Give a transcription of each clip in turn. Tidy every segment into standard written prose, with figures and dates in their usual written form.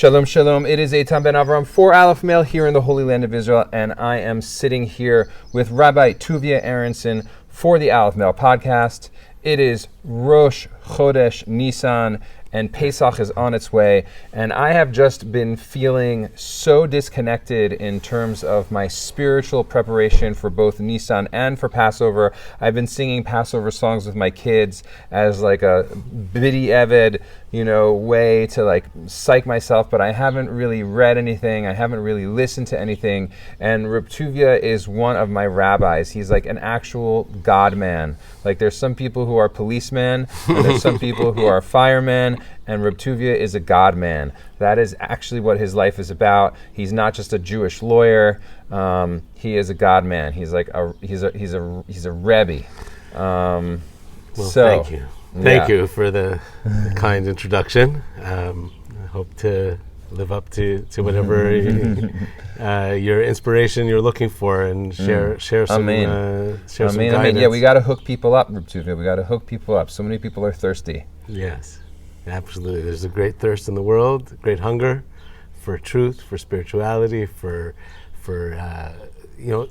Shalom, shalom. It is Eitan ben Avraham for Aleph Mail here in the Holy Land of Israel, and I am sitting here with Rabbi Tuvia Aaronson for the Aleph Mail podcast. It is Rosh Chodesh Nisan, and Pesach is on its way, and I have just been feeling so disconnected in terms of my spiritual preparation for both Nisan and for Passover. I've been singing Passover songs with my kids as like a bidi eved, way to like psych myself, but I haven't really read anything. I haven't really listened to anything. And Rabbi Tuvia is one of my rabbis. He's like an actual God man. Like there's some people who are policemen, and there's some people who are firemen, and Rabbi Tuvia is a God man. That is actually what his life is about. He's not just a Jewish lawyer. He is a God man. He's like he's a Rebbe. Thank you. Thank you for the kind introduction. I hope to live up to whatever your inspiration you're looking for, and share some guidance. Yeah, we got to hook people up, Rabbi Tuvia. We got to hook people up. So many people are thirsty. Yes, absolutely. There's a great thirst in the world, great hunger for truth, for spirituality, for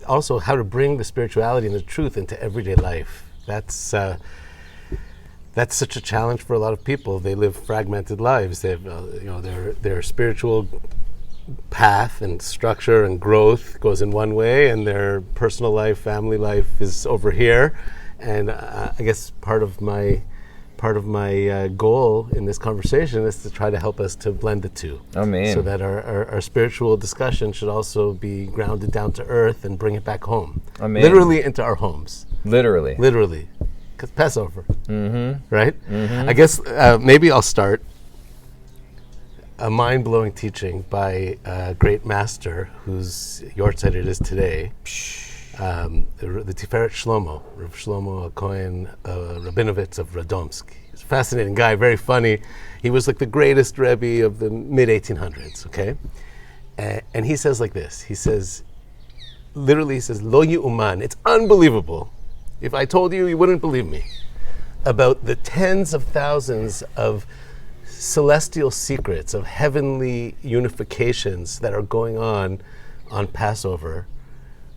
also how to bring the spirituality and the truth into everyday life. That's such a challenge for a lot of people. They live fragmented lives. They have, their spiritual path and structure and growth goes in one way, and their personal life, family life is over here. And I guess part of my goal in this conversation is to try to help us to blend the two. Amen. So that our spiritual discussion should also be grounded down to earth and bring it back home. Amen. Literally into our homes. Literally. Because Passover, right? Mm-hmm. I guess maybe I'll start a mind-blowing teaching by a great master whose yahrzeit it is today, the Tiferet Shlomo, Rav Shlomo Cohen Rabinovitz of Radomsk. He's a fascinating guy, very funny. He was like the greatest Rebbe of the mid-1800s, okay? And he says like this, he says, Lo yu'uman, it's unbelievable. If I told you, you wouldn't believe me, about the tens of thousands of celestial secrets, of heavenly unifications that are going on Passover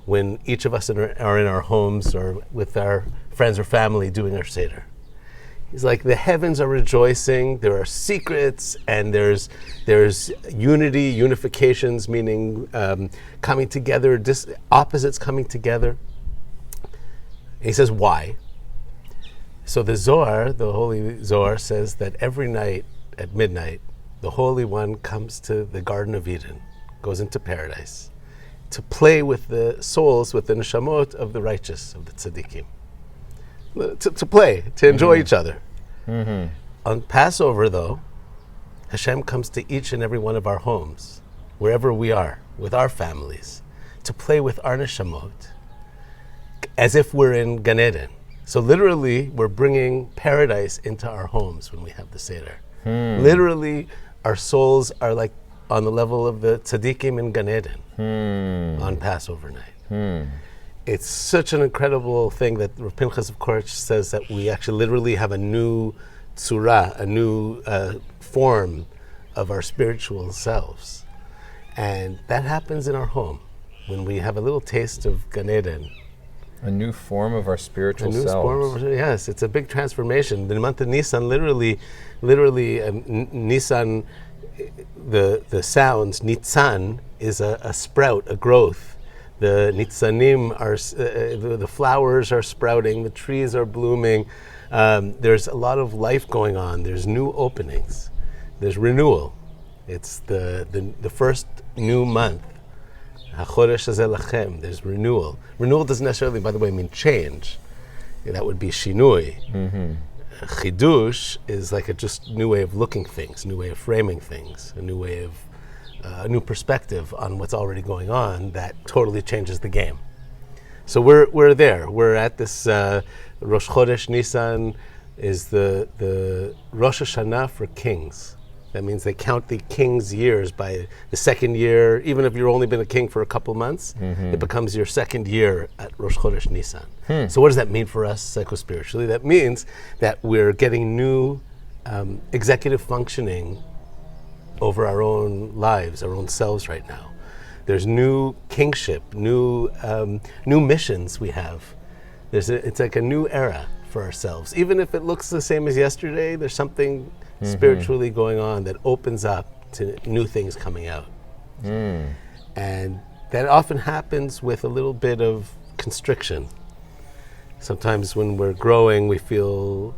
when each of us are in our homes or with our friends or family doing our Seder. He's like, the heavens are rejoicing, there are secrets, and there's unity, unifications, meaning coming together, opposites coming together. And he says, why? So the Zohar, the Holy Zohar, says that every night at midnight, the Holy One comes to the Garden of Eden, goes into paradise, to play with the souls, with the neshamot of the righteous, of the tzaddikim. To play, to enjoy each other. Mm-hmm. On Passover, though, Hashem comes to each and every one of our homes, wherever we are, with our families, to play with our neshamot, as if we're in Gan Eden. So literally, we're bringing paradise into our homes when we have the Seder. Literally, our souls are like on the level of the tzaddikim in Gan Eden on Passover night. It's such an incredible thing that Rav Pinchas of Korach says that we actually literally have a new tzura, a new form of our spiritual selves. And that happens in our home when we have a little taste of Gan Eden. A new form of our spiritual selves. Yes, it's a big transformation. The month of Nisan, literally, Nisan, the sounds, Nitzan, is a sprout, a growth. The Nitzanim are, the flowers are sprouting, the trees are blooming. There's a lot of life going on. There's new openings. There's renewal. It's the first new month. HaChodesh hazeh lachem, there's renewal. Renewal doesn't necessarily, by the way, mean change. That would be shinui. Chidush is like a just new way of looking things, new way of framing things, a new way of, a new perspective on what's already going on that totally changes the game. So we're there. We're at this Rosh Chodesh Nisan is the Rosh Hashanah for kings. That means they count the king's years by the second year. Even if you've only been a king for a couple months, it becomes your second year at Rosh Chodesh Nisan. So what does that mean for us psychospiritually? That means that we're getting new executive functioning over our own lives, our own selves right now. There's new kingship, new missions we have. It's like a new era for ourselves. Even if it looks the same as yesterday, there's something spiritually going on that opens up to new things coming out. And that often happens with a little bit of constriction. Sometimes when we're growing, we feel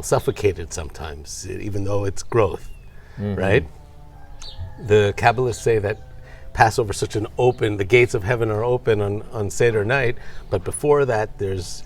suffocated sometimes, even though it's growth, right? The Kabbalists say that Passover is such the gates of heaven are open on Seder night, but before that there's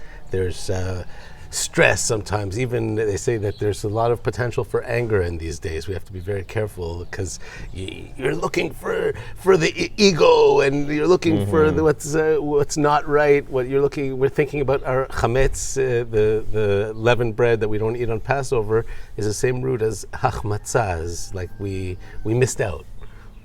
stress sometimes. Even they say that there's a lot of potential for anger in these days. We have to be very careful because you're looking for the ego, and you're looking for what's not right. We're thinking about our chametz, the leavened bread that we don't eat on Passover, is the same root as hachmatzah, like we missed out.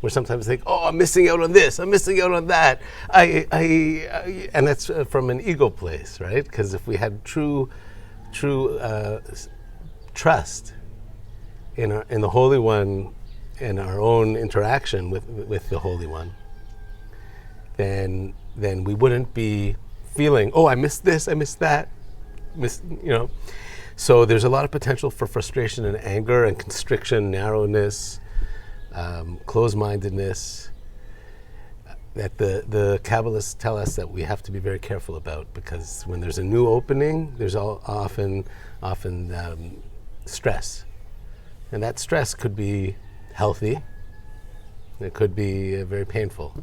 We sometimes think, oh, I'm missing out on this, I'm missing out on that. And that's from an ego place, right? Because if we had true trust in the Holy One, in our own interaction with the Holy One, then we wouldn't be feeling, oh, I missed this, I missed that, So there's a lot of potential for frustration and anger and constriction, narrowness, closed-mindedness, that the Kabbalists tell us that we have to be very careful about, because when there's a new opening, there's often stress. And that stress could be healthy, it could be very painful.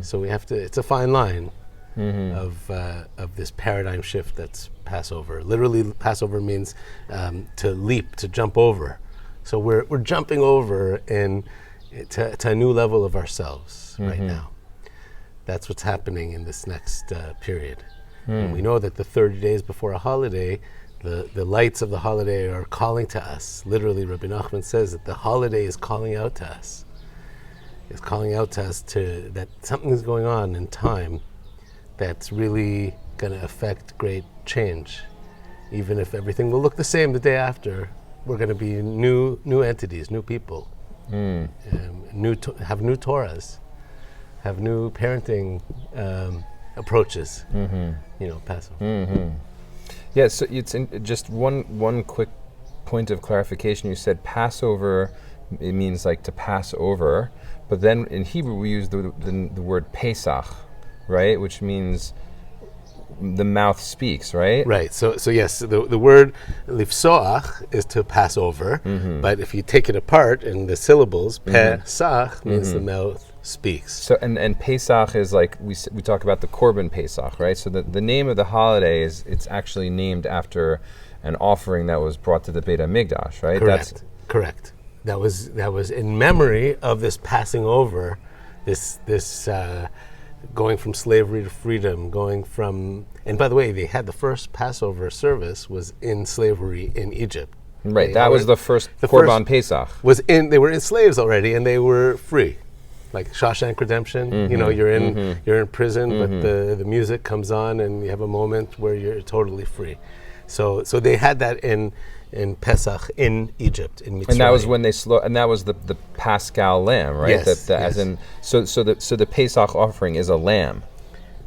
So we have to, it's a fine line of this paradigm shift that's Passover. Literally, Passover means to leap, to jump over. So we're jumping over to a new level of ourselves right now. That's what's happening in this next period. And we know that the 30 days before a holiday, the lights of the holiday are calling to us. Literally, Rabbi Nachman says that the holiday is calling out to us. It's calling out to us that something's going on in time that's really going to affect great change. Even if everything will look the same the day after, we're going to be new entities, new people, have new Torahs, have new parenting approaches. Passover. Yeah. So it's just one quick point of clarification. You said Passover, it means like to pass over, but then in Hebrew we use the word Pesach, right, which means the mouth speaks, right? Right. So yes, the word lifsoach is to pass over, but if you take it apart in the syllables, Pesach means the mouth speaks. So and Pesach is like we talk about the Korban Pesach, right? So the name of the holiday it's actually named after an offering that was brought to the Beit HaMikdash, right? Correct. That was in memory of this passing over, this going from slavery to freedom, and by the way, they had the first Passover service was in slavery in Egypt. Right, that was the first Korban Pesach. They were slaves already, and they were free, like Shawshank Redemption. You're in prison, but the music comes on, and you have a moment where you're totally free. So they had that in Pesach in Egypt, in Mitzrayim. And that was when and that was the Paschal lamb, right? Yes, As in, so the Pesach offering is a lamb.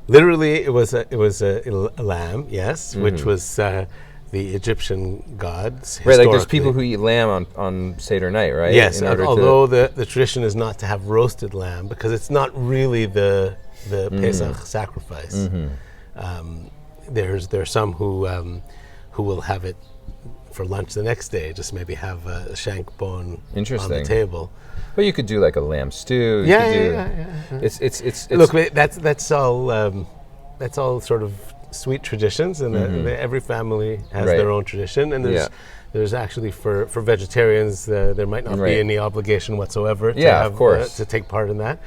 Literally, it was a lamb, yes, which was the Egyptian gods. Right, like there's people who eat lamb on Seder night, right? Yes, although the tradition is not to have roasted lamb, because it's not really the Pesach sacrifice. There's some who will have it for lunch the next day, just maybe have a shank bone on the table. But you could do like a lamb stew. It's look, that's all sort of sweet traditions, and every family has their own tradition, and there's actually for vegetarians there might not be any obligation whatsoever to take part in that.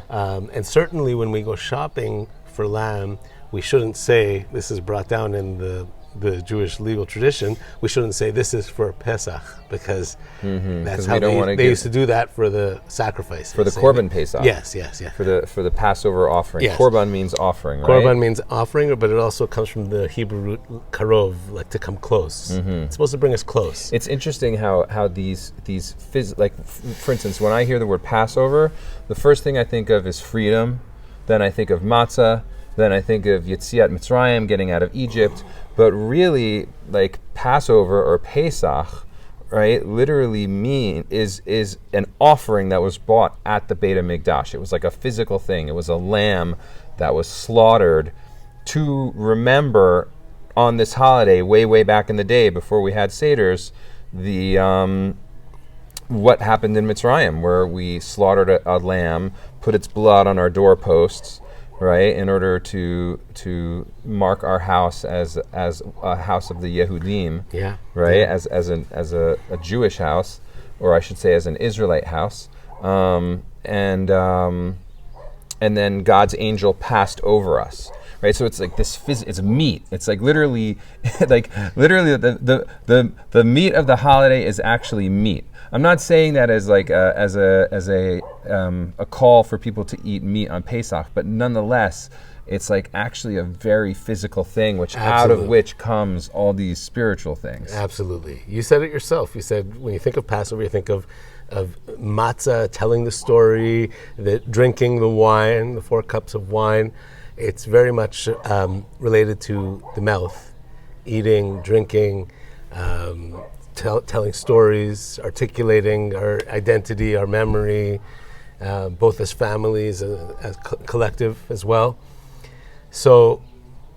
And certainly when we go shopping for lamb, we shouldn't say this is brought down in the the Jewish legal tradition, we shouldn't say this is for Pesach, because that's how they used to do that for the sacrifice. For the Korban Pesach. Yes. For the Passover offering. Yes. Korban means offering, right? Korban means offering, but it also comes from the Hebrew root karov, like to come close. It's supposed to bring us close. It's interesting how these for instance, when I hear the word Passover, the first thing I think of is freedom, then I think of matzah, then I think of Yetziat Mitzrayim, getting out of Egypt. But really, like Passover or Pesach, right, literally is an offering that was bought at the Beit HaMikdash. It was like a physical thing. It was a lamb that was slaughtered to remember on this holiday, way back in the day before we had Seders, the what happened in Mitzrayim, where we slaughtered a lamb, put its blood on our doorposts, right, in order to mark our house as a house of the Yehudim, right, as a Jewish house, or I should say as an Israelite house, and then God's angel passed over us, right? So it's like this it's meat. It's like literally, the meat of the holiday is actually meat. I'm not saying that as like a call for people to eat meat on Pesach, but nonetheless, it's like actually a very physical thing, which out of which comes all these spiritual things. Absolutely. You said it yourself. You said when you think of Passover, you think of matzah, telling the story, drinking the wine, the 4 cups of wine. It's very much related to the mouth, eating, drinking, telling stories, articulating our identity, our memory, both as families, as collective as well. So,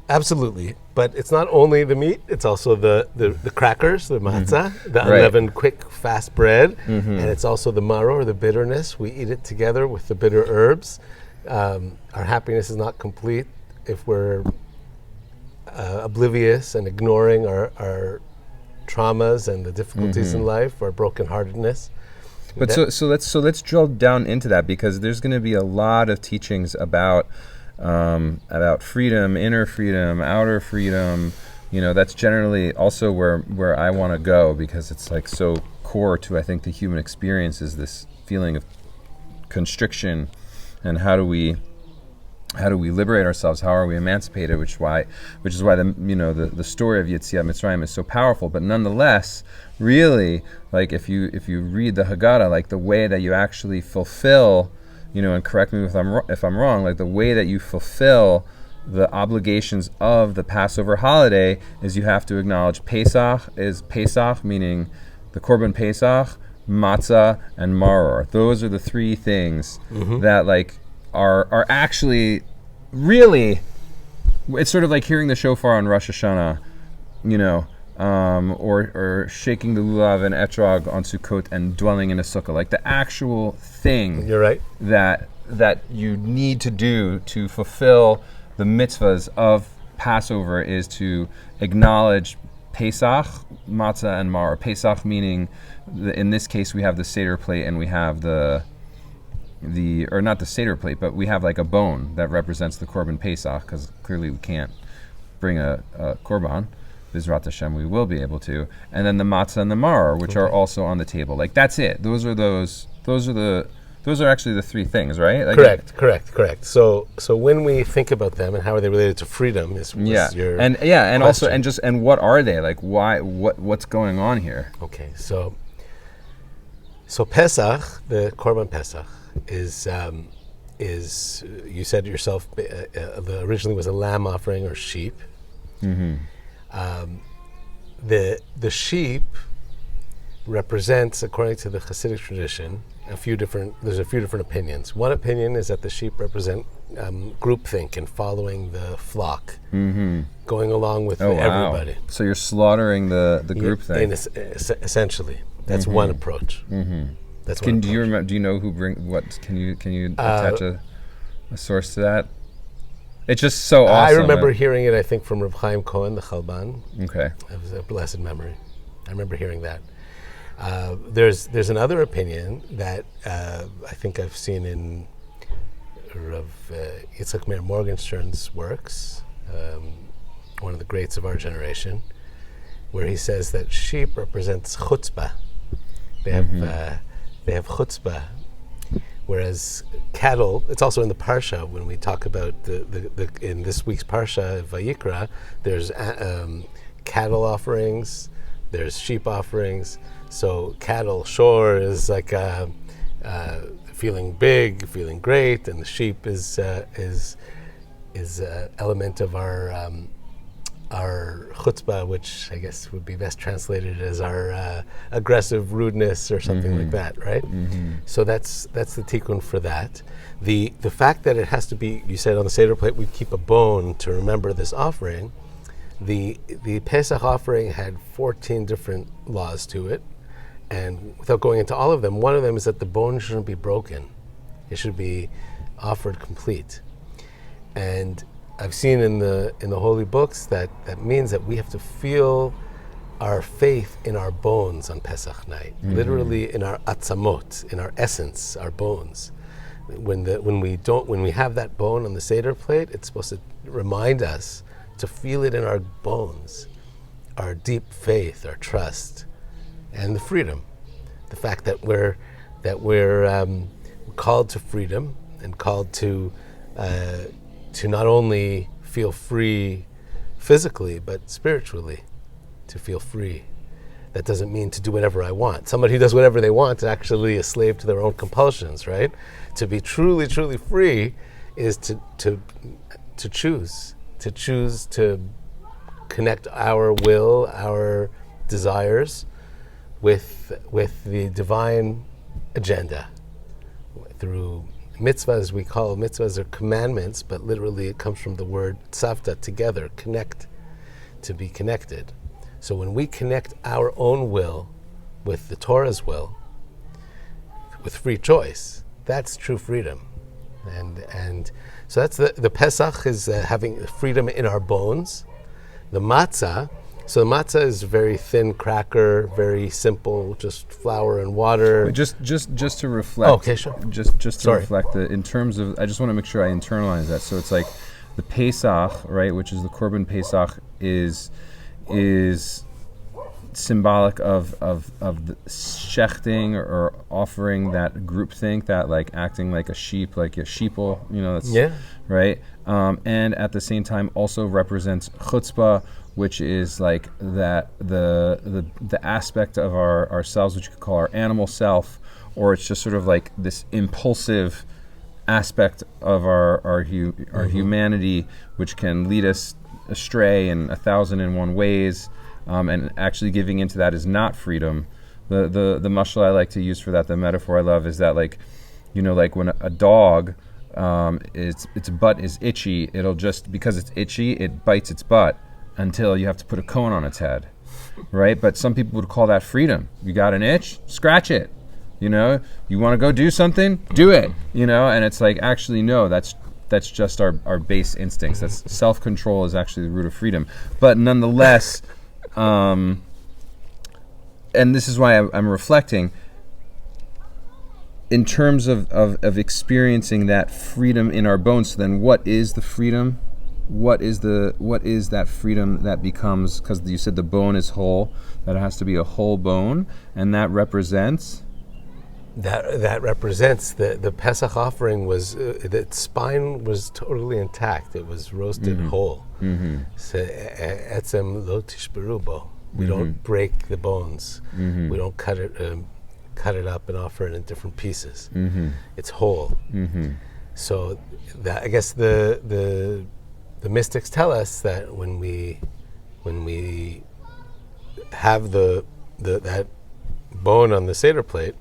absolutely. But it's not only the meat, it's also the crackers, the matzah, the unleavened, quick, fast bread, and it's also the maror, the bitterness. We eat it together with the bitter herbs. Our happiness is not complete if we're oblivious and ignoring our traumas and the difficulties in life, our brokenheartedness. But so let's drill down into that, because there's going to be a lot of teachings about freedom, inner freedom, outer freedom. You know, that's generally also where I want to go, because it's like so core to, I think, the human experience is this feeling of constriction, and how do we liberate ourselves? How are we emancipated? Which is why the story of Yetziat Mitzrayim is so powerful. But nonetheless, really, like if you read the Haggadah, like the way that you actually fulfill, and correct me if I'm wrong, like the way that you fulfill the obligations of the Passover holiday is you have to acknowledge Pesach, meaning the Korban Pesach, Matzah and Maror. Those are the 3 things that like are actually really, it's sort of like hearing the shofar on Rosh Hashanah, or shaking the lulav and etrog on Sukkot and dwelling in a sukkah. Like the actual thing You're right. that you need to do to fulfill the mitzvahs of Passover is to acknowledge Pesach, Matzah, and Maror. Pesach meaning, in this case, we have the Seder plate and we have or not the Seder plate, but we have like a bone that represents the Korban Pesach, because clearly we can't bring a Korban. B'ezrat Hashem, we will be able to. And then the Matzah and the Maror, which are also on the table. Like that's it. Those are actually the 3 things, right? Like Correct. So when we think about them and how are they related to freedom is your and question. Also and what are they? Like why what's going on here? Okay, so Pesach, the Korban Pesach, is you said yourself originally was a lamb offering or sheep. The sheep represents, according to the Hasidic tradition, there's a few different opinions. One opinion is that the sheep represent groupthink and following the flock, going along with everybody. So you're slaughtering the groupthink. Essentially, that's one approach. That's one approach. Do you remember? Do you know who what? Can you attach a source to that? It's just so awesome. I remember hearing it, I think, from Reb Chaim Cohen, the Chalban. Okay. It was a blessed memory. I remember hearing that. There's another opinion that I think I've seen in Rav Yitzchak Meir Morgenstern's works, one of the greats of our generation, where he says that sheep represents chutzpah. They have chutzpah, whereas cattle. It's also in the parsha when we talk about the in this week's parsha Vayikra. There's cattle offerings, there's sheep offerings. So cattle, shore is like feeling big, feeling great, and the sheep is element of our chutzpah, which I guess would be best translated as our aggressive rudeness or something like that, right? So that's the tikkun for that. The fact that it has to be, you said on the Seder plate, we keep a bone to remember this offering. The Pesach offering had 14 different laws to it, and without going into all of them, one of them is that the bone shouldn't be broken. It should be offered complete. And I've seen in the holy books that means that we have to feel our faith in our bones on Pesach night, literally in our atzamot, in our essence, our bones. When we have that bone on the Seder plate, it's supposed to remind us to feel it in our bones, our deep faith, our trust, and the freedom, the fact that we're called to freedom and called to not only feel free physically, but spiritually, to feel free. That doesn't mean to do whatever I want. Somebody who does whatever they want is actually a slave to their own compulsions, right? To be truly, truly free is to choose to connect our will, our desires with the divine agenda through mitzvahs. We call mitzvahs are commandments, but literally it comes from the word tzavta, together, connect, to be connected. So when we connect our own will with the Torah's will, with free choice, that's true freedom. And so that's the Pesach is having freedom in our bones. The matzah, so the matzah is a very thin cracker, very simple, just flour and water. Just to reflect. Oh, okay, sure. Just to Sorry. reflect in terms of, I just want to make sure I internalize that. So it's like the Pesach, right, which is the Korban Pesach, is symbolic of the shechting or offering that groupthink, that like acting like a sheep, like a sheeple, that's right. And at the same time also represents chutzpah, which is like that the aspect of ourselves, which you could call our animal self, or it's just sort of like this impulsive aspect of our humanity, which can lead us astray in 1,001 ways. And actually giving into that is not freedom. The mashal I like to use for that, the metaphor I love, is that like when a dog, its butt is itchy, it'll just, because it's itchy, it bites its butt until you have to put a cone on its head, right? But some people would call that freedom. You got an itch, scratch it. You want to go do something, do it. And it's like, actually no, that's just our base instincts. That's self-control is actually the root of freedom. But nonetheless. And this is why I'm reflecting in terms of experiencing that freedom in our bones. So then what is the freedom? What is that freedom that becomes, because you said the bone is whole, that it has to be a whole bone, and that represents? That represents the Pesach offering was, the spine was totally intact. It was roasted whole. So etzem lo tishberu bo. We don't break the bones. We don't cut it up and offer it in different pieces. It's whole. So that, I guess the mystics tell us that when we have that bone on the Seder plate,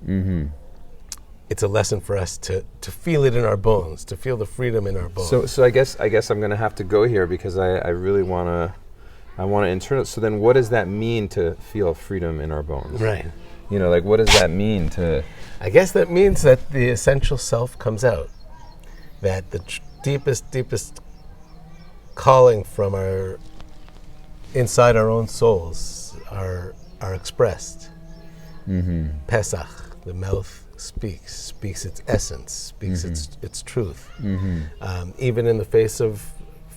it's a lesson for us to feel it in our bones, to feel the freedom in our bones. So I guess I'm going to have to go here because I really want to internal. So then, what does that mean to feel freedom in our bones? Right. Like what does that mean to? I guess that means that the essential self comes out, that the deepest calling from our inside our own souls are expressed. Pesach, the mouth speaks its essence, speaks its truth. Even in the face of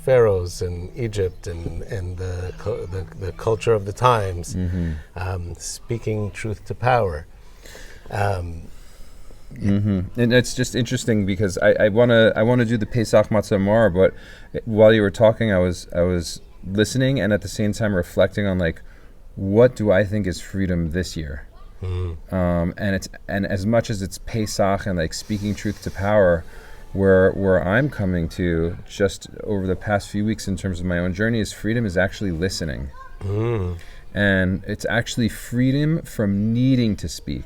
pharaohs in Egypt and the culture of the times, speaking truth to power. And it's just interesting because I wanna do the Pesach Matzah and Maror, but while you were talking, I was listening and at the same time reflecting on like, what do I think is freedom this year? And as much as it's Pesach and like speaking truth to power, where I'm coming to just over the past few weeks in terms of my own journey is freedom is actually listening. And it's actually freedom from needing to speak,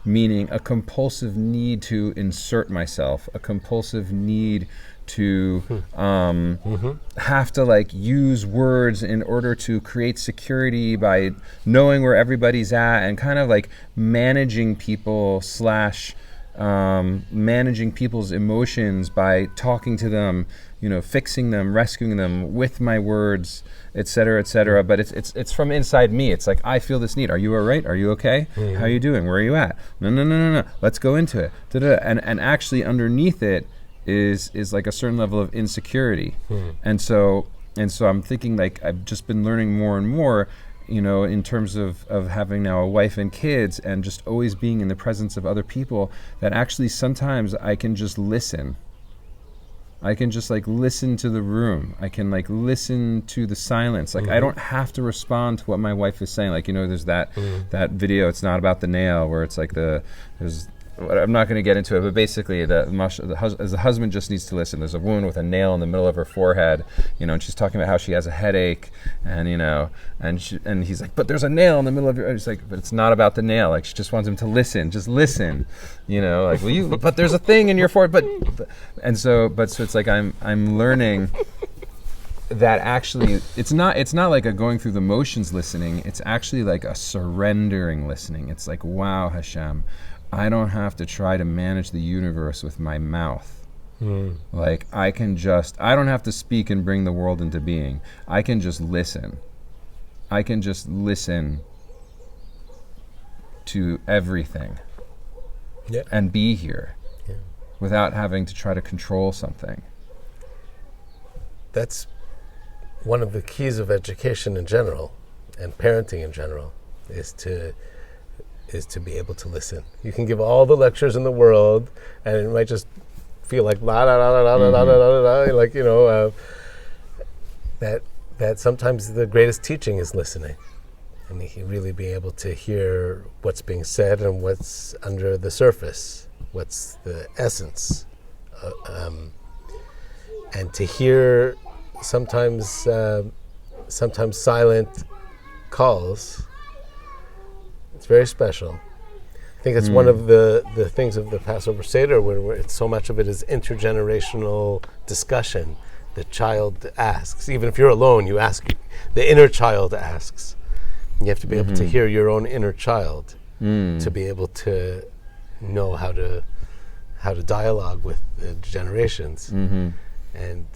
meaning a compulsive need to insert myself, a compulsive need to have to like use words in order to create security by knowing where everybody's at and kind of like managing people / managing people's emotions by talking to them, fixing them, rescuing them with my words, etc., etc. But it's from inside me. It's like, I feel this need. Are you all right? Are you okay? How are you doing? Where are you at? No. Let's go into it. And actually underneath it is like a certain level of insecurity. And so I'm thinking like I've just been learning more and more, in terms of having now a wife and kids and just always being in the presence of other people, that actually sometimes I can just listen. I can just like listen to the room. I can like listen to the silence. Like I don't have to respond to what my wife is saying. Like, there's that video, It's Not About the Nail, where it's like I'm not going to get into it, but basically the husband just needs to listen. There's a woman with a nail in the middle of her forehead, and she's talking about how she has a headache, and and he's like, but there's a nail in the middle of your. She's like, but it's not about the nail. Like she just wants him to listen, just listen, like, well, you, but there's a thing in your forehead, so it's like I'm learning that actually it's not like a going through the motions listening. It's actually like a surrendering listening. It's like, wow, Hashem, I don't have to try to manage the universe with my mouth. Like I don't have to speak and bring the world into being. I can just listen. I can just listen to everything and be here without having to try to control something. That's one of the keys of education in general and parenting in general is to be able to listen. You can give all the lectures in the world, and it might just feel like la la la la la la la la la, like that sometimes the greatest teaching is listening, and you really be able to hear what's being said and what's under the surface, what's the essence, and to hear sometimes silent calls. It's very special. I think it's one of the things of the Passover Seder where so much of it is intergenerational discussion. The child asks. Even if you're alone, you ask. The inner child asks. You have to be able to hear your own inner child to be able to know how to dialogue with the generations. And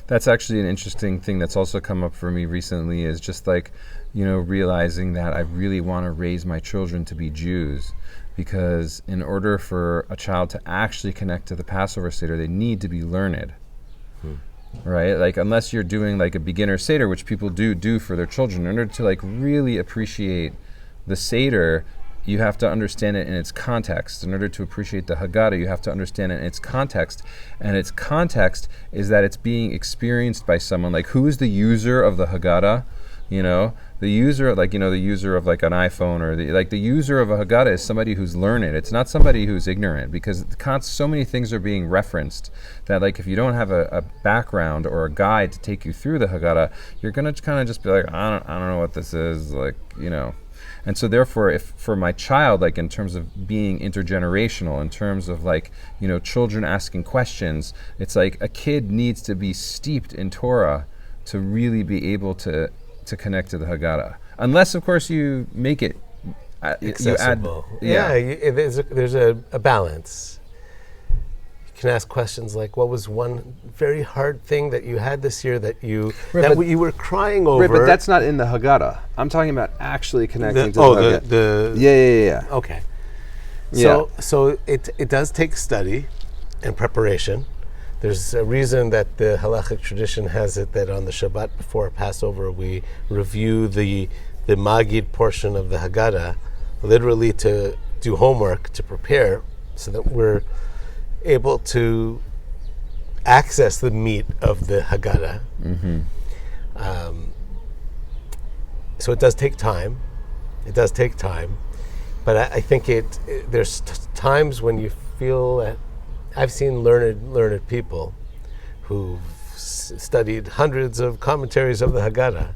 that's actually an interesting thing that's also come up for me recently is just like, realizing that I really want to raise my children to be Jews, because in order for a child to actually connect to the Passover Seder, they need to be learned, right? Like unless you're doing like a beginner Seder, which people do for their children, in order to like really appreciate the Seder, you have to understand it in its context. In order to appreciate the Haggadah, you have to understand it in its context. And its context is that it's being experienced by someone. Like, who is the user of the Haggadah? The user, like, the user of like an iPhone or the user of a Haggadah is somebody who's learned. It's not somebody who's ignorant, because so many things are being referenced that like if you don't have a background or a guide to take you through the Haggadah, you're going to kind of just be like, I don't know what this is, like, And so therefore, if for my child, like in terms of being intergenerational, in terms of like, children asking questions, it's like a kid needs to be steeped in Torah to really be able to connect to the Haggadah. Unless, of course, you make it accessible. There's a balance. You can ask questions like, what was one very hard thing that you had this year that you were crying over? Right, but that's not in the Haggadah. I'm talking about actually connecting to the Haggadah. Yeah. Okay. So it does take study and preparation There's a reason that the halachic tradition has it that on the Shabbat before Passover we review the Magid portion of the Haggadah, literally to do homework, to prepare, so that we're able to access the meat of the Haggadah. Mm-hmm. So it does take time. But I think there's times when you feel that I've seen learned people who've studied hundreds of commentaries of the Haggadah,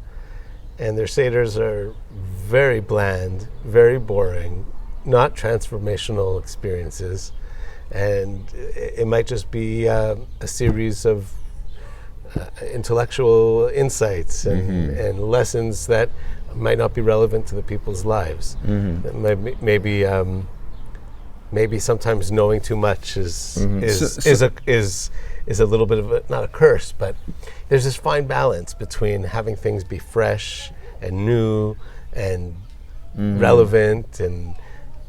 and their seders are very bland, very boring, not transformational experiences, and it might just be a series of intellectual insights and lessons that might not be relevant to the people's lives. Maybe sometimes knowing too much is a little bit of not a curse, but there's this fine balance between having things be fresh and new and relevant and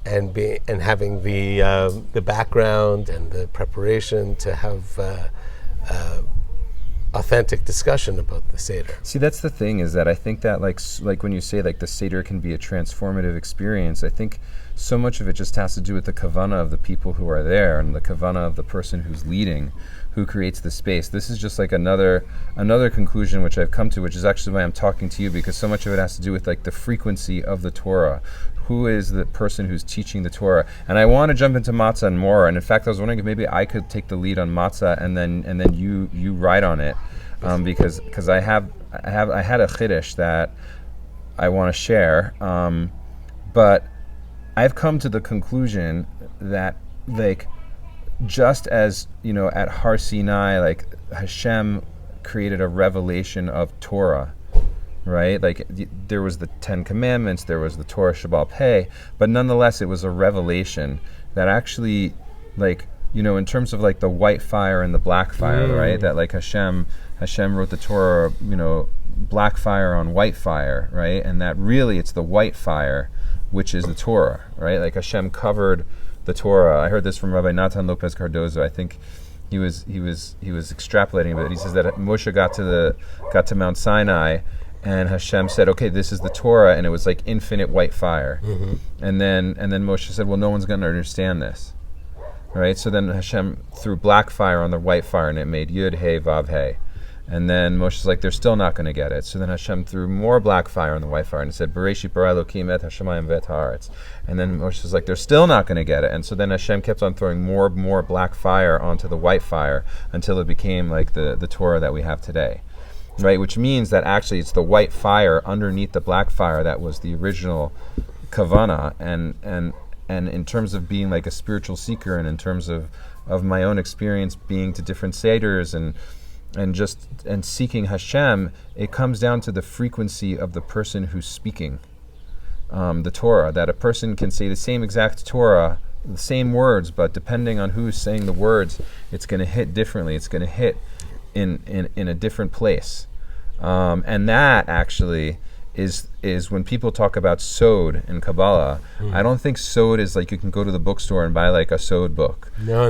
having the background and the preparation to have authentic discussion about the Seder. See, that's the thing, is that I think that like when you say like the Seder can be a transformative experience, I think so much of it just has to do with the kavanah of the people who are there and the kavanah of the person who's leading, who creates the space. This is just like another conclusion which I've come to, which is actually why I'm talking to you, because so much of it has to do with like the frequency of the Torah. Who is the person who's teaching the Torah? And I want to jump into Matzah and Maror. And in fact, I was wondering if maybe I could take the lead on Matzah and then you ride on it, because I had a chiddush that I want to share, but I've come to the conclusion that like just as at Har Sinai, like Hashem created a revelation of Torah. Right, like there was the 10 Commandments, there was the Torah Shabbal Peh, but nonetheless it was a revelation that actually, like in terms of like the white fire and the black fire, right? That like Hashem wrote the Torah, black fire on white fire, right? And that really it's the white fire, which is the Torah, right? Like Hashem covered the Torah. I heard this from Rabbi Natan Lopez Cardozo. I think he was extrapolating, but he says that Moshe got to Mount Sinai. And Hashem said, okay, this is the Torah, and it was like infinite white fire. And then Moshe said, well, no one's going to understand this. Right? So then Hashem threw black fire on the white fire, and it made Yud, Hey, Vav, Hey. And then Moshe's like, they're still not going to get it. So then Hashem threw more black fire on the white fire, and it said, Bereshit bara Elokim et hashamayim vet haaretz. And then Moshe's like, they're still not going to get it. And so then Hashem kept on throwing more black fire onto the white fire until it became like the Torah that we have today. Right, which means that actually it's the white fire underneath the black fire that was the original kavana, and in terms of being like a spiritual seeker, and in terms of my own experience being to different seders and seeking Hashem, it comes down to the frequency of the person who's speaking the Torah. That a person can say the same exact Torah, the same words, but depending on who's saying the words, it's going to hit differently. It's going to hit in a different place, and that actually is when people talk about sod in Kabbalah. I don't think sod is like you can go to the bookstore and buy like a sod book. No.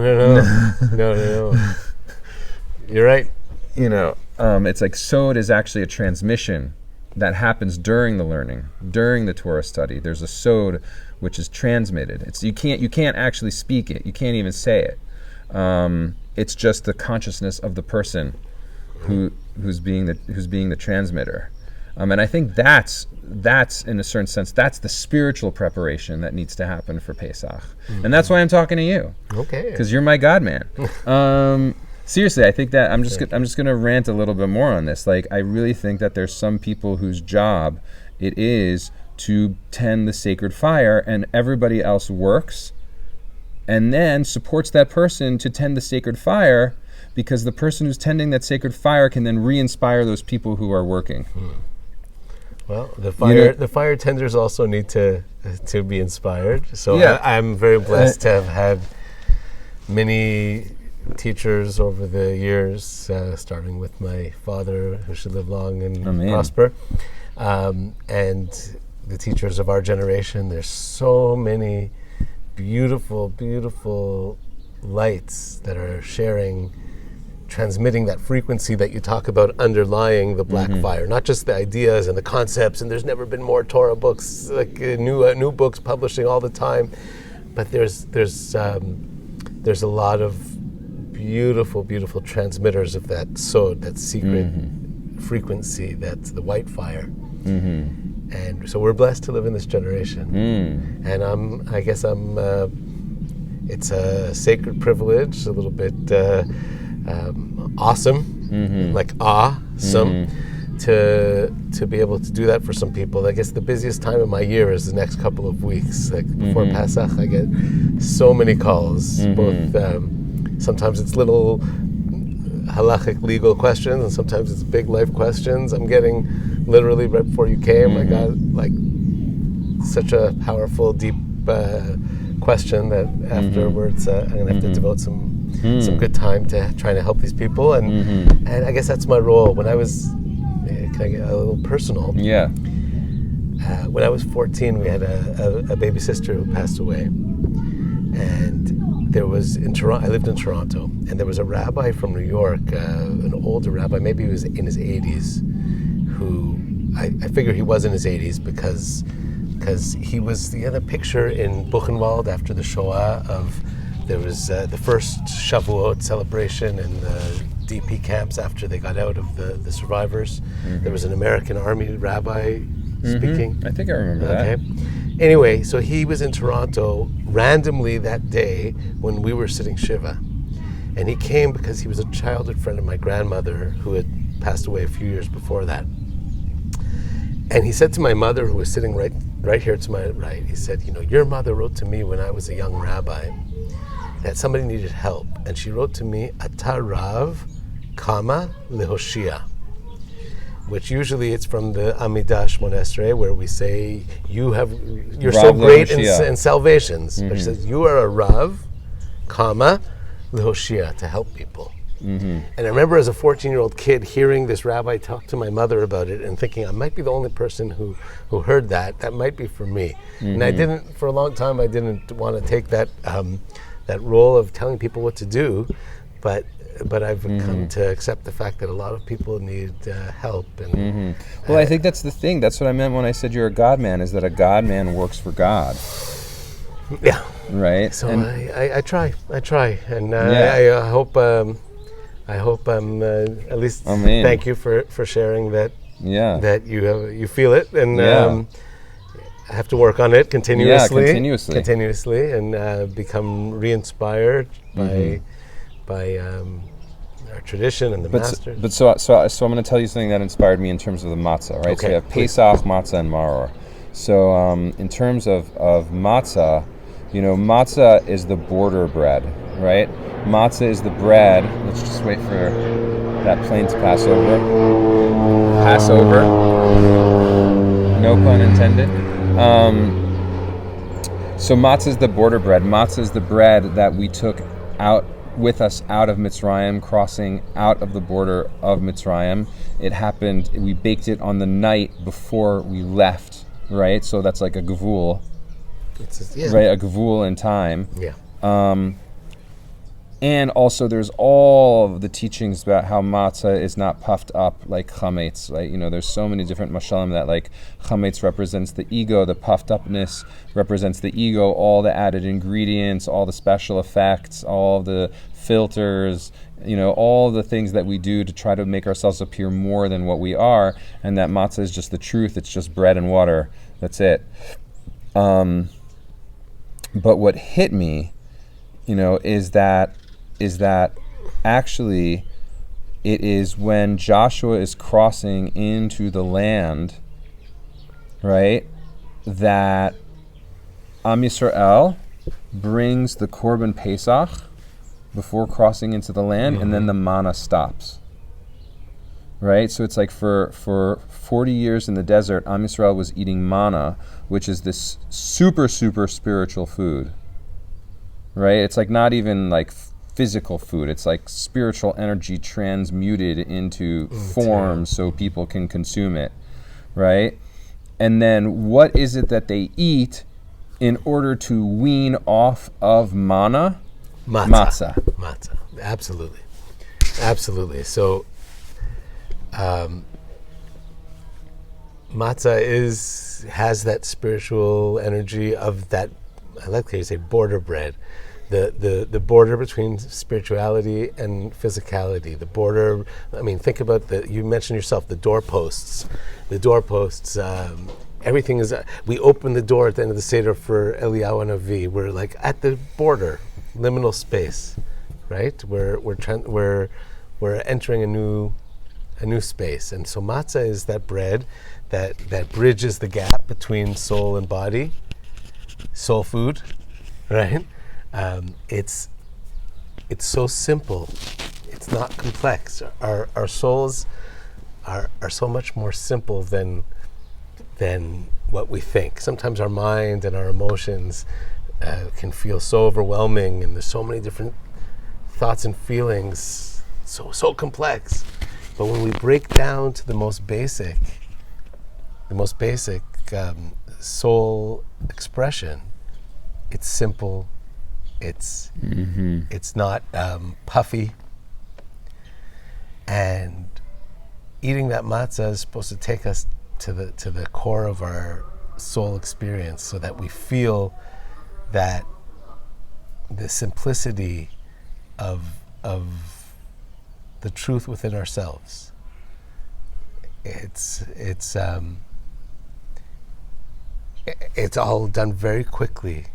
You're right. It's like sod is actually a transmission that happens during the learning, during the Torah study. There's a sod which is transmitted. It's you can't actually speak it. You can't even say it. It's just the consciousness of the person who's being the transmitter, and I think that's in a certain sense that's the spiritual preparation that needs to happen for Pesach, and that's why I'm talking to you. Okay, because you're my God man. Seriously, I think that I'm just going to rant a little bit more on this. Like I really think that there's some people whose job it is to tend the sacred fire, and everybody else works and then supports that person to tend the sacred fire, because the person who's tending that sacred fire can then re-inspire those people who are working. Well, the fire tenders also need to be inspired. So yeah. I'm very blessed to have had many teachers over the years, starting with my father, who should live long and prosper, and the teachers of our generation. There's so many beautiful lights that are sharing transmitting that frequency that you talk about underlying the black fire, not just the ideas and the concepts, and there's never been more Torah books, like new books publishing all the time, but there's a lot of beautiful transmitters of that sod, that secret frequency, that's the white fire. And so we're blessed to live in this generation. And I guess it's a sacred privilege, a little bit awesome, like awesome, to be able to do that for some people. I guess the busiest time of my year is the next couple of weeks. Like before Pesach, I get so many calls, both sometimes it's little halachic legal questions, and sometimes it's big life questions. I'm getting literally right before you came, I got like such a powerful, deep question that afterwards I'm going to have to devote some good time to trying to help these people, and I guess that's my role. When I was, can I get a little personal? Yeah. When I was 14, we had a baby sister who passed away, and there was in Toronto. I lived in Toronto, and there was a rabbi from New York, an older rabbi, maybe he was in his 80s, who I figure he was in his 80s because he had a picture in Buchenwald after the Shoah of, there was the first Shavuot celebration in the DP camps after they got out of the survivors. There was an American Army rabbi speaking. I think I remember that. Anyway, so he was in Toronto randomly that day when we were sitting Shiva. And he came because he was a childhood friend of my grandmother who had passed away a few years before that. And he said to my mother, who was sitting right here to my right, he said, your mother wrote to me when I was a young rabbi that somebody needed help. And she wrote to me, Ata Rav Kama Lehoshia, which usually it's from the Amidah Shmona Esrei, where we say, you're Rav so great Lehoshia. in salvations. But she says, you are a Rav Kama Lehoshia, to help people. And I remember as a 14-year-old kid hearing this rabbi talk to my mother about it and thinking, I might be the only person who heard that. That might be for me. And for a long time, I didn't want to take that role of telling people what to do, but I've come to accept the fact that a lot of people need help. And well, I think that's the thing. That's what I meant when I said you're a God man, is that a God man works for God. Yeah. Right. So I try, and I hope I'm at least. Thank you for sharing that. Yeah. That you feel it, and I have to work on it continuously. Yeah, continuously, and become re-inspired by our tradition and the master. So I'm going to tell you something that inspired me in terms of the matzah, right? Okay, so we have Pesach, Matzah and Maror. So in terms of matzah, matzah is the border bread, right? Matzah is the bread. Let's just wait for that plane to pass over. No pun intended. So matzah is the border bread. Matzah is the bread that we took out with us out of Mitzrayim, crossing out of the border of Mitzrayim. It happened, we baked it on the night before we left, right? So that's like a gavul, right? A gavul in time. Yeah. And also there's all of the teachings about how matzah is not puffed up like chametz, right? There's so many different mashalim that like chametz represents the ego, the puffed upness represents the ego, all the added ingredients, all the special effects, all the filters, all the things that we do to try to make ourselves appear more than what we are, and that matzah is just the truth, it's just bread and water, that's it. But what hit me, is that actually it is when Joshua is crossing into the land, right, that Am Yisrael brings the Korban Pesach before crossing into the land, and then the manna stops. Right? So it's like for 40 years in the desert, Am Yisrael was eating manna, which is this super, super spiritual food. Right? It's like not even like physical food. It's like spiritual energy transmuted into form so people can consume it. Right? And then what is it that they eat in order to wean off of manna? Matzah. Absolutely. Absolutely. So, matzah has that spiritual energy of that. I like how you say border bread, the border between spirituality and physicality. The border. I mean, think about you mentioned yourself the doorposts. The doorposts. Everything is. We open the door at the end of the Seder for Eliyahu and Avi. We're like at the border, liminal space, right? We're entering a new space, and so matzah is that bread that bridges the gap between soul and body, soul food, right? It's so simple. It's not complex. Our souls are so much more simple than what we think. Sometimes our mind and our emotions can feel so overwhelming, and there's so many different thoughts and feelings, so complex. But when we break down to the most basic soul expression, it's simple. It's not puffy. And eating that matzah is supposed to take us to the core of our soul experience, so that we feel that the simplicity of the truth within ourselves. It's all done very quickly,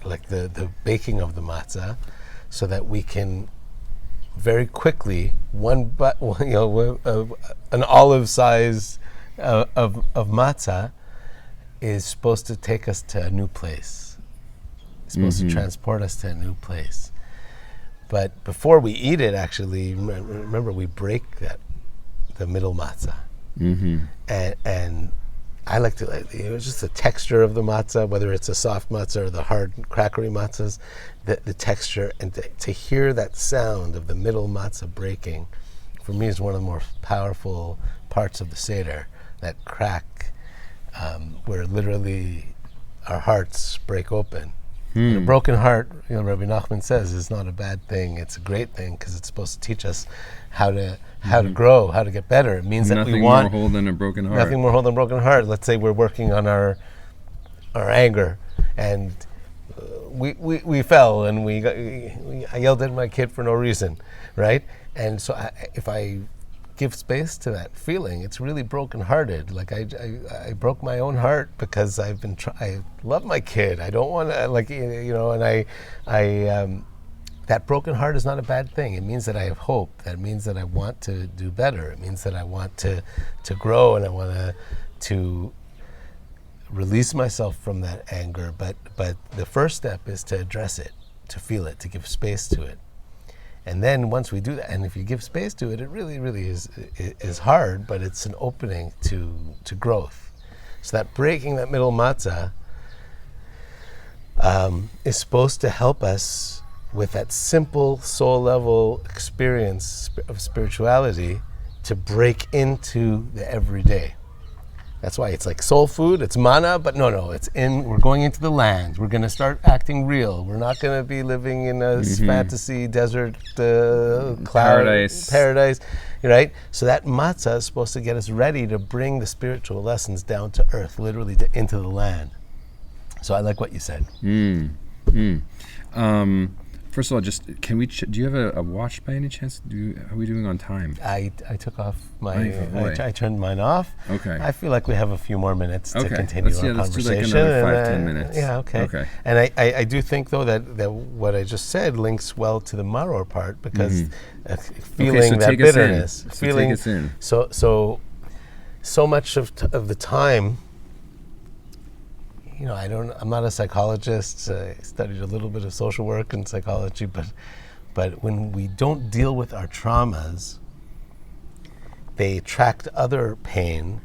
like the baking of the matzah, so that we can very quickly an olive size of matzah is supposed to take us to a new place. It's supposed to transport us to a new place. But before we eat it, actually, remember we break the middle matzah. And I like to, it's just the texture of the matzah, whether it's a soft matzah or the hard crackery matzahs, the texture, and to hear that sound of the middle matzah breaking, for me is one of the more powerful parts of the Seder. That crack, where literally our hearts break open. And a broken heart, Rabbi Nachman says, is not a bad thing. It's a great thing, because it's supposed to teach us how to grow, how to get better. It means that we want nothing more whole than a broken heart. Nothing more whole than a broken heart. Let's say we're working on our anger, and we fell, and I yelled at my kid for no reason, right? And so if I give space to that feeling, it's really brokenhearted. Like I broke my own heart because I love my kid. I don't want to and that broken heart is not a bad thing. It means that I have hope. That means that I want to do better. It means that I want to grow, and I want to release myself from that anger. But the first step is to address it, to feel it, to give space to it. And then once we do that, and if you give space to it, it really, really is hard, but it's an opening to growth. So that breaking that middle matzah is supposed to help us with that simple soul level experience of spirituality to break into the everyday. That's why it's like soul food, it's manna, but no, we're going into the land. We're going to start acting real. We're not going to be living in a fantasy desert paradise, right? So that matzah is supposed to get us ready to bring the spiritual lessons down to earth, literally into the land. So I like what you said. First of all, can we? Do you have a watch by any chance? How are we doing on time? I took off I turned mine off. Okay. I feel like we have a few more minutes to continue our conversation. Let's do like another 5-10 minutes. Yeah. Okay. And I do think though that what I just said links well to the Maror part, because feeling that bitterness, take us in. So much of the time. I'm not a psychologist. I studied a little bit of social work and psychology, but when we don't deal with our traumas, they attract other pain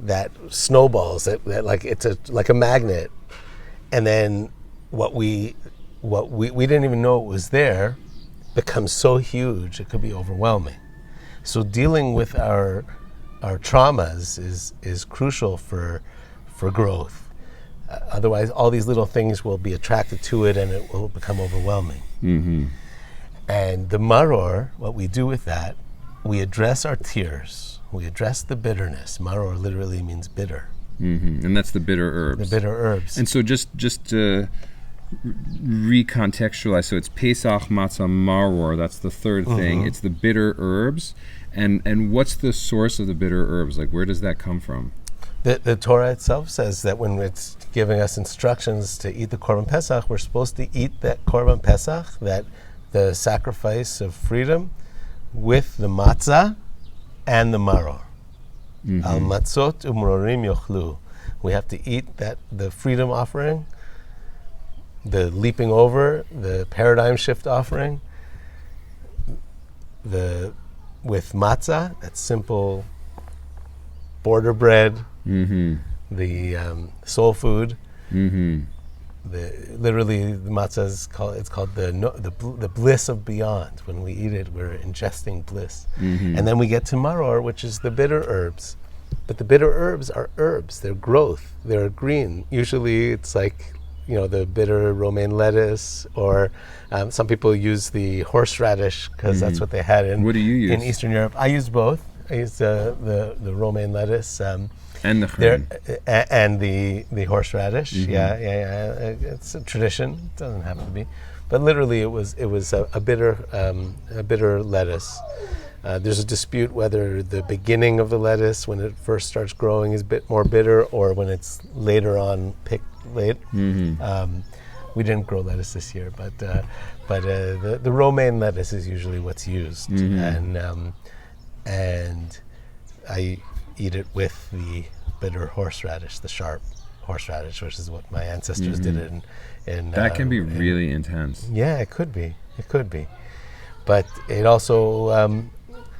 that snowballs. That like it's like a magnet, and then what we didn't even know it was there becomes so huge it could be overwhelming. So dealing with our traumas is crucial for growth. Otherwise, all these little things will be attracted to it, and it will become overwhelming. And the maror, what we do with that, we address our tears. We address the bitterness. Maror literally means bitter. Mm-hmm. And that's the bitter herbs. The bitter herbs. And so just to recontextualize, so it's Pesach, Matzah, Maror. That's the third thing. It's the bitter herbs. And what's the source of the bitter herbs? Like, where does that come from? The Torah itself says that when it's giving us instructions to eat the Korban Pesach, we're supposed to eat that Korban Pesach, that the sacrifice of freedom, with the matzah and the maror. Al matzot umrorim yochlu. We have to eat that, the freedom offering, the leaping over, the paradigm shift offering, with matzah, that simple border bread, the soul food. Literally, the matzah is called the bliss of beyond. When we eat it, we're ingesting bliss. And then we get to maror, which is the bitter herbs. But the bitter herbs are herbs. They're growth. They're green. Usually, it's like, the bitter romaine lettuce, or some people use the horseradish because that's what they had in. What do you use? In Eastern Europe? I use both. I use the romaine lettuce. And the horseradish. Yeah. It's a tradition. It doesn't have to be, but literally it was a bitter lettuce. There's a dispute whether the beginning of the lettuce, when it first starts growing, is a bit more bitter, or when it's later on picked late. We didn't grow lettuce this year, but the romaine lettuce is usually what's used, and I eat it with the bitter horseradish, the sharp horseradish, which is what my ancestors did in that can be really intense. Yeah, it could be, but it also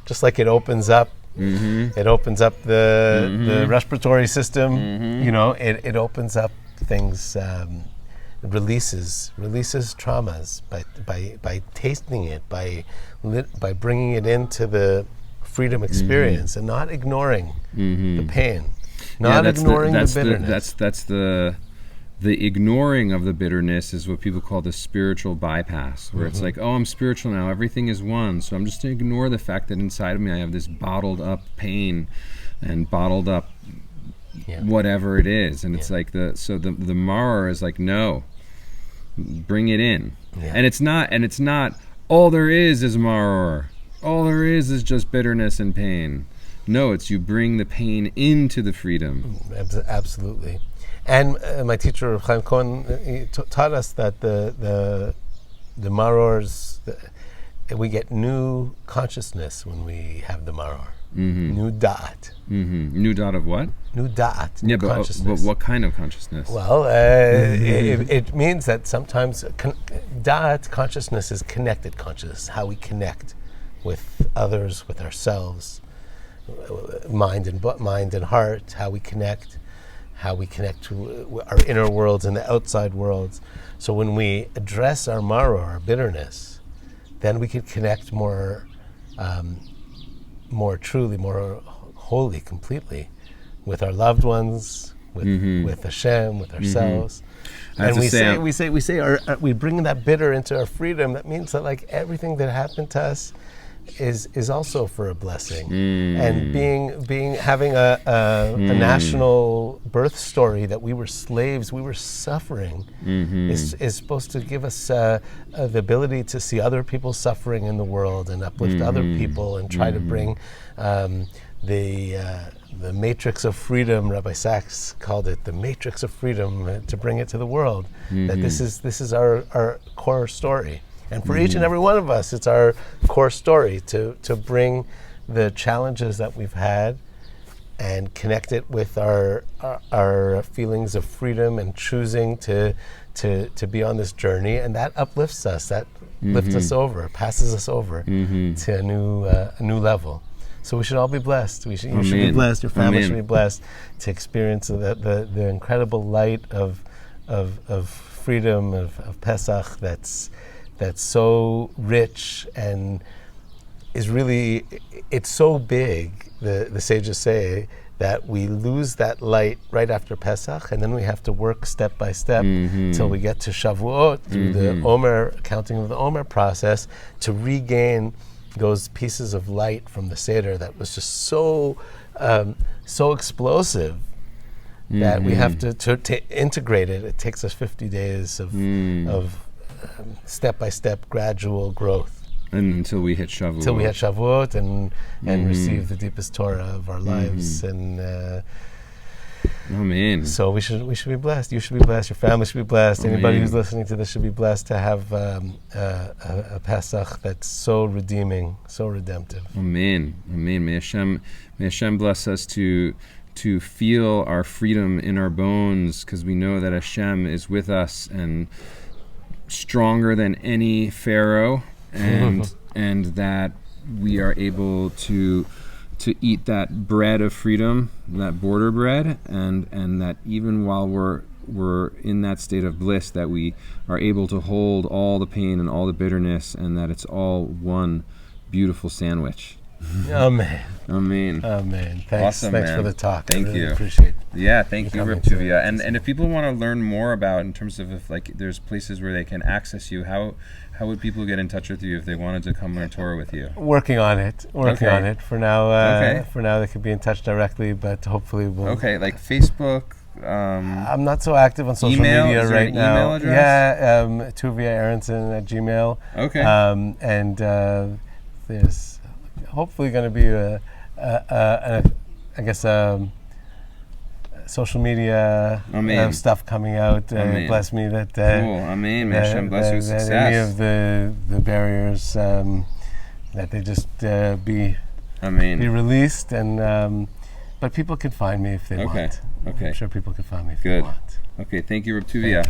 just like it opens up it opens up the respiratory system. It opens up things, releases traumas by tasting it, by bringing it into the freedom experience, and not ignoring the pain, ignoring the bitterness. That's the ignoring of the bitterness is what people call the spiritual bypass, where it's like, oh, I'm spiritual now, everything is one, so I'm just going to ignore the fact that inside of me I have this bottled up pain and bottled up whatever it is. And it's like the maror is like, no, bring it in. And it's not all there is maror. All there is just bitterness and pain. No, it's you bring the pain into the freedom. Absolutely. And my teacher, Rabbi Chaim Cohen, taught us that the marors, we get new consciousness when we have the maror. New da'at. New da'at of what? New da'at, new consciousness. But what kind of consciousness? Well, it means that sometimes da'at, consciousness, is connected consciousness, how we connect with others, with ourselves, mind and heart, how we connect to our inner worlds and the outside worlds. So when we address our maror, our bitterness, then we could connect more truly, more wholly, completely, with our loved ones, with Hashem, with ourselves. And we bring that bitter into our freedom. That means that everything that happened to us is also for a blessing. And having a national birth story that we were slaves, we were suffering, is supposed to give us the ability to see other people suffering in the world and uplift other people and try to bring the matrix of freedom. Rabbi Sachs called it the matrix of freedom, to bring it to the world. That this is our core story. And for each and every one of us, it's our core story to bring the challenges that we've had and connect it with our feelings of freedom and choosing to be on this journey. And that uplifts us, that lifts us over, passes us over to a new level. So we should all be blessed. You should be blessed. Your family should be blessed to experience the incredible light of freedom, of Pesach, that's so rich and is really, it's so big, the sages say, that we lose that light right after Pesach, and then we have to work step by step till we get to Shavuot through the Omer, counting of the Omer process, to regain those pieces of light from the Seder that was just so explosive that we have to integrate it. It takes us 50 days of step-by-step gradual growth. And until we hit Shavuot. Until we hit Shavuot and receive the deepest Torah of our lives. And Amen. So we should be blessed. You should be blessed. Your family should be blessed. Anybody who's listening to this should be blessed to have a Pesach that's so redeeming, so redemptive. Amen. Amen. May Hashem bless us to feel our freedom in our bones, because we know that Hashem is with us and stronger than any Pharaoh. And that we are able to eat that bread of freedom, that border bread, and that even while we're in that state of bliss, that we are able to hold all the pain and all the bitterness, and that it's all one beautiful sandwich. Amen. Amen. Amen. Thanks. Awesome, Thanks man. for the talk. Thank really you. Appreciate it. Yeah, thank you, coming Rabbi to Tuvia. it. And if people want to learn more about, in terms of if there's places where they can access you, how would people get in touch with you if they wanted to come learn Torah with you? Working on it. On it. For now, they could be in touch directly, but hopefully we'll. Okay, like Facebook. I'm not so active on social media Is there right an now. email address? Yeah, Tuvia Aaronson at Gmail. Okay. And there's hopefully going to be social media stuff coming out. Bless me that. Cool. Amen. May Hashem bless you with that success. any of the barriers that they just be released, and but people can find me if they want. Okay. I'm sure people can find me if Good. they want. Okay. Thank you, Rabbi Tuvia.